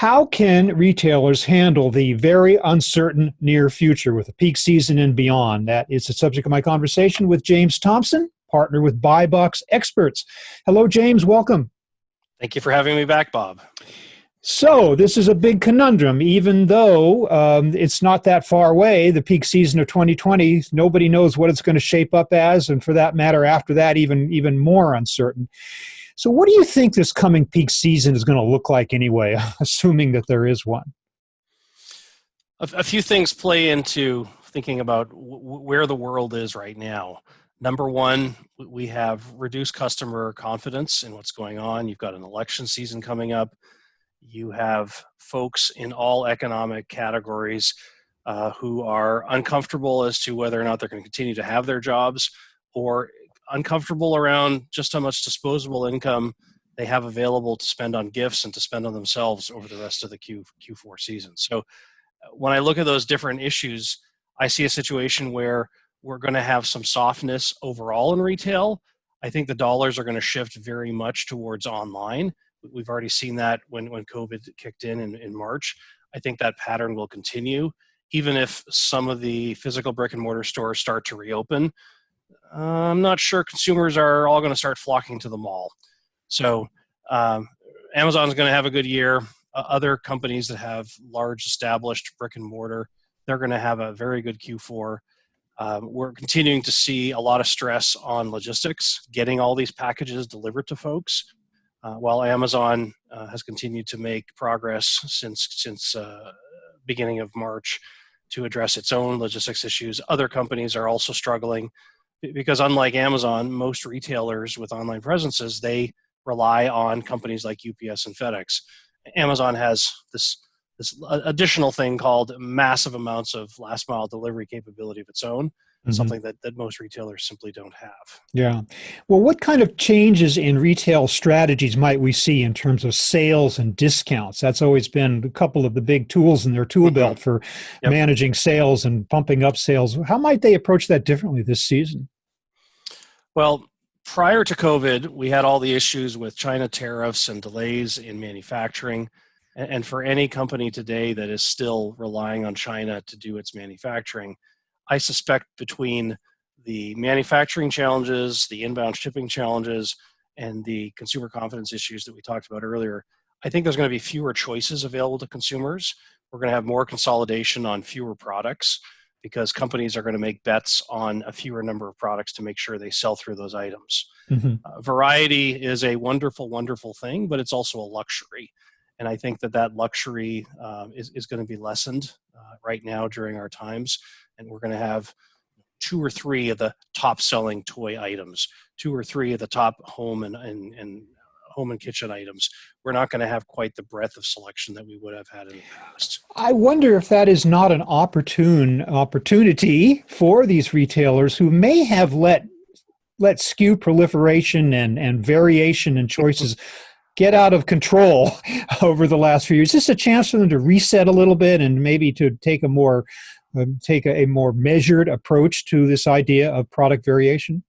How can retailers handle the very uncertain near future with the peak season and beyond? That is the subject of my conversation with James Thomson, partner with Buy Box Experts. Hello, James. Welcome. Thank you for having me back, Bob. So this is a big conundrum, even though it's not that far away, the peak season of 2020, nobody knows what it's going to shape up as, and for that matter, after that, even more uncertain. So what do you think this coming peak season is going to look like anyway, assuming that there is one? A few things play into thinking about where the world is right now. Number one, we have reduced customer confidence in what's going on. You've got an election season coming up. You have folks in all economic categories who are uncomfortable as to whether or not they're going to continue to have their jobs, or uncomfortable around just how much disposable income they have available to spend on gifts and to spend on themselves over the rest of the Q4 season. So when I look at those different issues, I see a situation where we're going to have some softness overall in retail. I think the dollars are going to shift very much towards online. We've already seen that when COVID kicked in March. I think that pattern will continue, even if some of the physical brick and mortar stores start to reopen. I'm not sure consumers are all going to start flocking to the mall. So Amazon's going to have a good year. Other companies that have large established brick and mortar, they're going to have a very good Q4. We're continuing to see a lot of stress on logistics, getting all these packages delivered to folks. While Amazon has continued to make progress since beginning of March to address its own logistics issues, other companies are also struggling because, unlike Amazon, most retailers with online presences, they rely on companies like UPS and FedEx. Amazon has this additional thing called massive amounts of last mile delivery capability of its own. Something that most retailers simply don't have. Yeah. Well, what kind of changes in retail strategies might we see in terms of sales and discounts? That's always been a couple of the big tools in their tool belt for managing sales and pumping up sales. How might they approach that differently this season? Well, prior to COVID, we had all the issues with China tariffs and delays in manufacturing. And for any company today that is still relying on China to do its manufacturing, I suspect between the manufacturing challenges, the inbound shipping challenges, and the consumer confidence issues that we talked about earlier, I think there's going to be fewer choices available to consumers. We're going to have more consolidation on fewer products because companies are going to make bets on a fewer number of products to make sure they sell through those items. Variety is a wonderful, wonderful thing, but it's also a luxury. And I think that luxury is going to be lessened right now during our times. And we're going to have 2 or 3 of the top selling toy items, 2 or 3 of the top home and home and kitchen items. We're not going to have quite the breadth of selection that we would have had in the past. I wonder if that is not an opportunity for these retailers who may have let SKU proliferation and variation and choices get out of control over the last few years. Is this a chance for them to reset a little bit and maybe to take a more measured approach to this idea of product variation?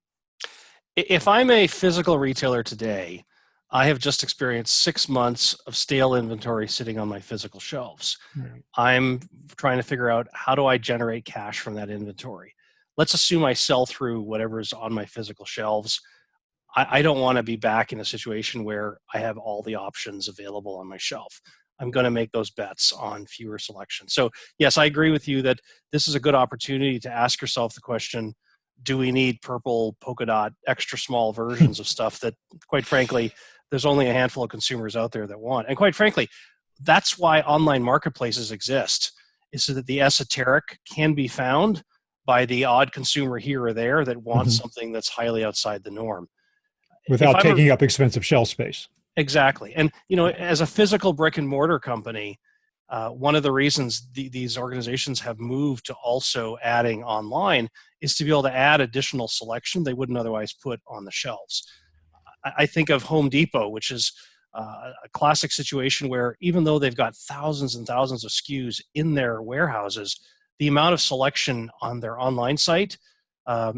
If I'm a physical retailer today, I have just experienced 6 months of stale inventory sitting on my physical shelves. Right. I'm trying to figure out, how do I generate cash from that inventory? Let's assume I sell through whatever's on my physical shelves. I don't want to be back in a situation where I have all the options available on my shelf. I'm going to make those bets on fewer selections. So yes, I agree with you that this is a good opportunity to ask yourself the question, do we need purple polka dot extra small versions of stuff that, quite frankly, there's only a handful of consumers out there that want? And quite frankly, that's why online marketplaces exist, is so that the esoteric can be found by the odd consumer here or there that wants something that's highly outside the norm. Without taking up expensive shelf space. Exactly. And, as a physical brick and mortar company, one of the reasons these organizations have moved to also adding online is to be able to add additional selection they wouldn't otherwise put on the shelves. I think of Home Depot, which is a classic situation where even though they've got thousands and thousands of SKUs in their warehouses, the amount of selection on their online site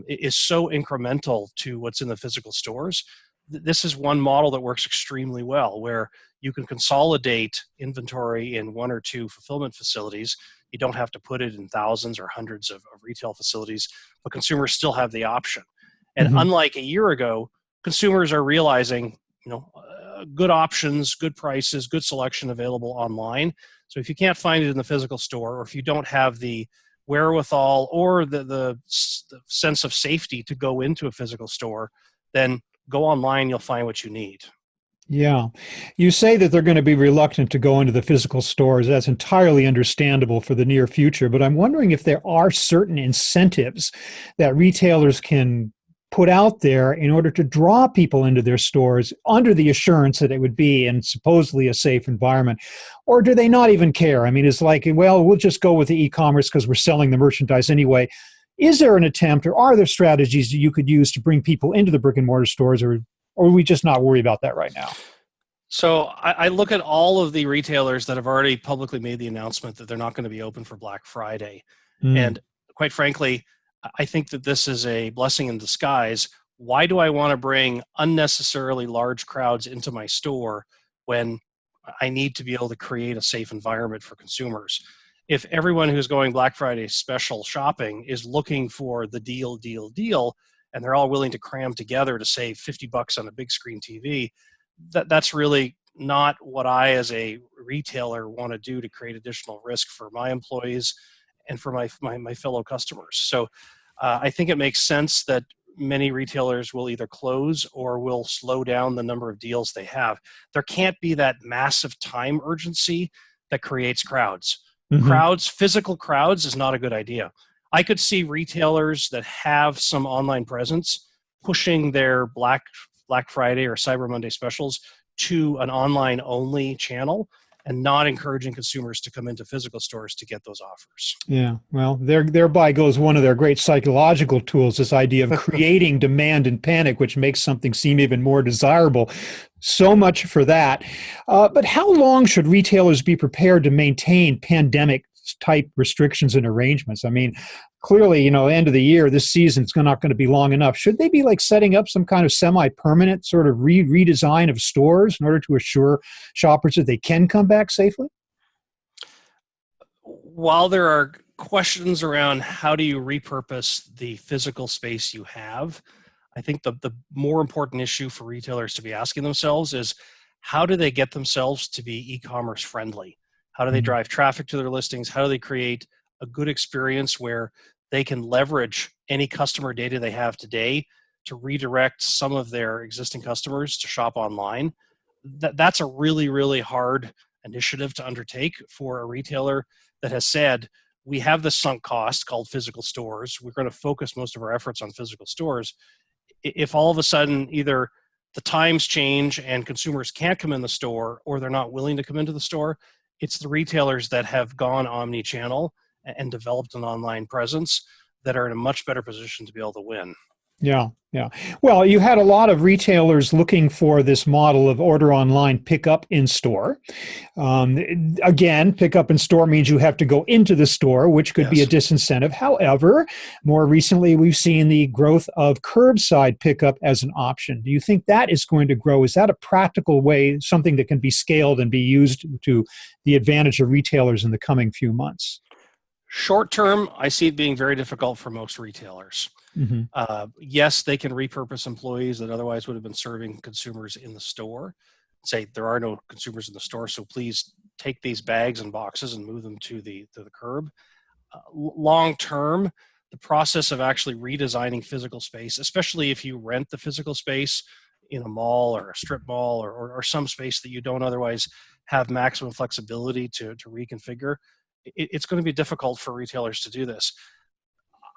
is so incremental to what's in the physical stores. This is one model that works extremely well, where you can consolidate inventory in one or two fulfillment facilities. You don't have to put it in thousands or hundreds of retail facilities, but consumers still have the option. And Hmm. unlike a year ago, consumers are realizing, good options, good prices, good selection available online. So if you can't find it in the physical store, or if you don't have the wherewithal or the sense of safety to go into a physical store, then go online, you'll find what you need. Yeah. You say that they're going to be reluctant to go into the physical stores. That's entirely understandable for the near future. But I'm wondering if there are certain incentives that retailers can put out there in order to draw people into their stores under the assurance that it would be in supposedly a safe environment. Or do they not even care? I mean, it's like, well, we'll just go with the e-commerce because we're selling the merchandise anyway. Is there an attempt, or are there strategies that you could use to bring people into the brick and mortar stores, or are we just not worry about that right now? So I look at all of the retailers that have already publicly made the announcement that they're not going to be open for Black Friday. Mm. And quite frankly, I think that this is a blessing in disguise. Why do I want to bring unnecessarily large crowds into my store when I need to be able to create a safe environment for consumers? If everyone who's going Black Friday special shopping is looking for the deal, deal, deal, and they're all willing to cram together to save $50 on a big screen TV, that's really not what I, as a retailer, want to do to create additional risk for my employees and for my fellow customers. So I think it makes sense that many retailers will either close or will slow down the number of deals they have. There can't be that massive time urgency that creates crowds. Hmm. Physical crowds is not a good idea. I could see retailers that have some online presence pushing their Black Friday or Cyber Monday specials to an online only channel and not encouraging consumers to come into physical stores to get those offers. Yeah, well, thereby goes one of their great psychological tools, this idea of creating demand and panic, which makes something seem even more desirable. So much for that. But how long should retailers be prepared to maintain pandemic type restrictions and arrangements? I mean, clearly, end of the year, this season, it's not going to be long enough. Should they be like setting up some kind of semi-permanent sort of redesign of stores in order to assure shoppers that they can come back safely? While there are questions around how do you repurpose the physical space you have, I think the more important issue for retailers to be asking themselves is, how do they get themselves to be e-commerce friendly? How do they Mhm. drive traffic to their listings? How do they create a good experience where they can leverage any customer data they have today to redirect some of their existing customers to shop online? That's a really, really hard initiative to undertake for a retailer that has said, we have this sunk cost called physical stores. We're going to focus most of our efforts on physical stores. If all of a sudden either the times change and consumers can't come in the store, or they're not willing to come into the store, it's the retailers that have gone omni-channel and developed an online presence that are in a much better position to be able to win. Yeah, yeah. Well, you had a lot of retailers looking for this model of order online, pick up in store. Again, pick up in store means you have to go into the store, which could be a Yes. disincentive. However, more recently, we've seen the growth of curbside pickup as an option. Do you think that is going to grow? Is that a practical way, something that can be scaled and be used to the advantage of retailers in the coming few months? Short term, I see it being very difficult for most retailers. Hmm. Yes, they can repurpose employees that otherwise would have been serving consumers in the store. Say there are no consumers in the store, so please take these bags and boxes and move them to the curb. Long term, the process of actually redesigning physical space, especially if you rent the physical space in a mall or a strip mall, or some space that you don't otherwise have maximum flexibility to reconfigure, it's going to be difficult for retailers to do this.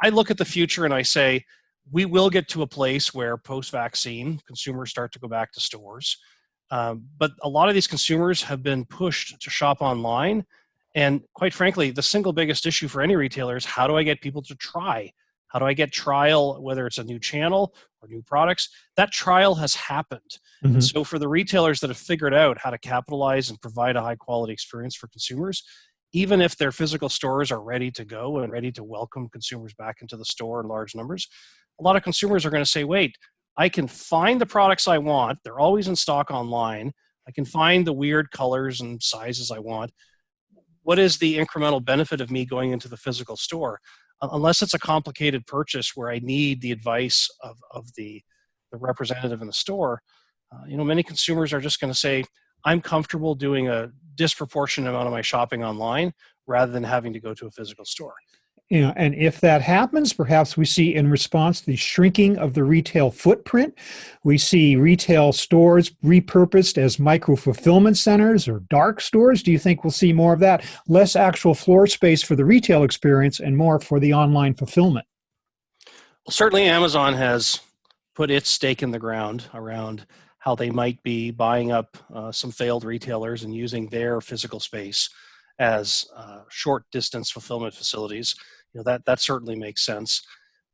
I look at the future and I say, we will get to a place where post-vaccine consumers start to go back to stores. But a lot of these consumers have been pushed to shop online. And quite frankly, the single biggest issue for any retailer is, how do I get people to try? How do I get trial, whether it's a new channel or new products? That trial has happened. And Hmm. so for the retailers that have figured out how to capitalize and provide a high quality experience for consumers, even if their physical stores are ready to go and ready to welcome consumers back into the store in large numbers, a lot of consumers are going to say, wait, I can find the products I want. They're always in stock online. I can find the weird colors and sizes I want. What is the incremental benefit of me going into the physical store? Unless it's a complicated purchase where I need the advice of the representative in the store, many consumers are just going to say, I'm comfortable doing a disproportionate amount of my shopping online rather than having to go to a physical store. And if that happens, perhaps we see in response the shrinking of the retail footprint. We see retail stores repurposed as micro fulfillment centers or dark stores. Do you think we'll see more of that? Less actual floor space for the retail experience and more for the online fulfillment? Well, certainly Amazon has put its stake in the ground around how they might be buying up some failed retailers and using their physical space as short distance fulfillment facilities. That certainly makes sense.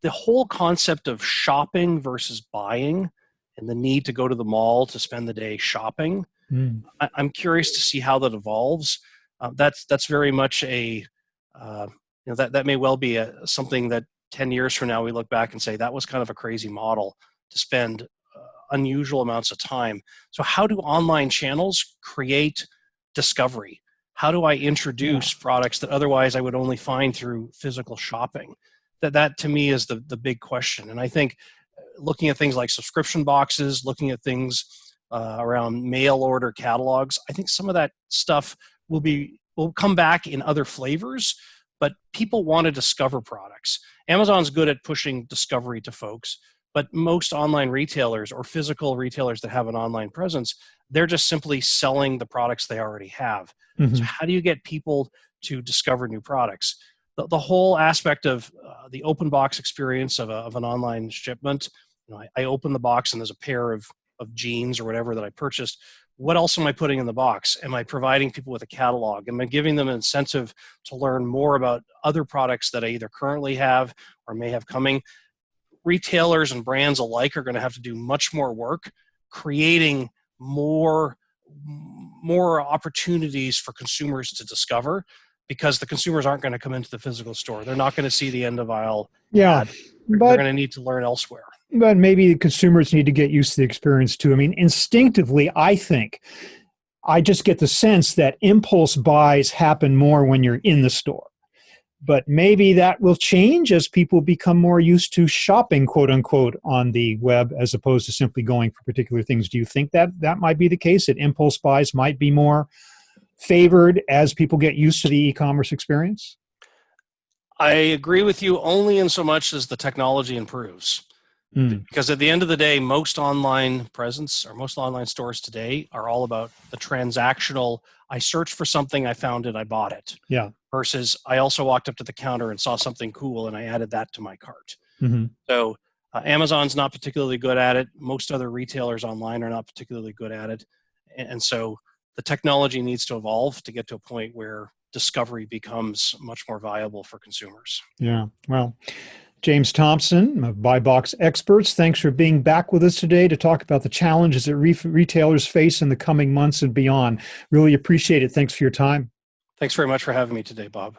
The whole concept of shopping versus buying and the need to go to the mall to spend the day shopping, I'm curious to see how that evolves. That's very much that may well be something that 10 years from now we look back and say that was kind of a crazy model to spend unusual amounts of time. So how do online channels create discovery? How do I introduce products that otherwise I would only find through physical shopping? That to me is the big question. And I think looking at things like subscription boxes, looking at things around mail order catalogs, I think some of that stuff will come back in other flavors, but people want to discover products. Amazon's good at pushing discovery to folks, but most online retailers or physical retailers that have an online presence, they're just simply selling the products they already have. So how do you get people to discover new products? The whole aspect of the open box experience of an online shipment, I open the box and there's a pair of jeans or whatever that I purchased. What else am I putting in the box? Am I providing people with a catalog? Am I giving them an incentive to learn more about other products that I either currently have or may have coming? Retailers and brands alike are going to have to do much more work creating more opportunities for consumers to discover, because the consumers aren't going to come into the physical store. They're not going to see the end of aisle ad. They're going to need to learn elsewhere. But maybe the consumers need to get used to the experience too. I mean, instinctively, I just get the sense that impulse buys happen more when you're in the store. But maybe that will change as people become more used to shopping, quote unquote, on the web as opposed to simply going for particular things. Do you think that might be the case, that impulse buys might be more favored as people get used to the e-commerce experience? I agree with you only in so much as the technology improves. Because at the end of the day, most online presence or most online stores today are all about the transactional. I searched for something, I found it, I bought it. Yeah. Versus I also walked up to the counter and saw something cool and I added that to my cart. So Amazon's not particularly good at it. Most other retailers online are not particularly good at it. And so the technology needs to evolve to get to a point where discovery becomes much more viable for consumers. Yeah. Well, James Thomson of Buy Box Experts, thanks for being back with us today to talk about the challenges that retailers face in the coming months and beyond. Really appreciate it. Thanks for your time. Thanks very much for having me today, Bob.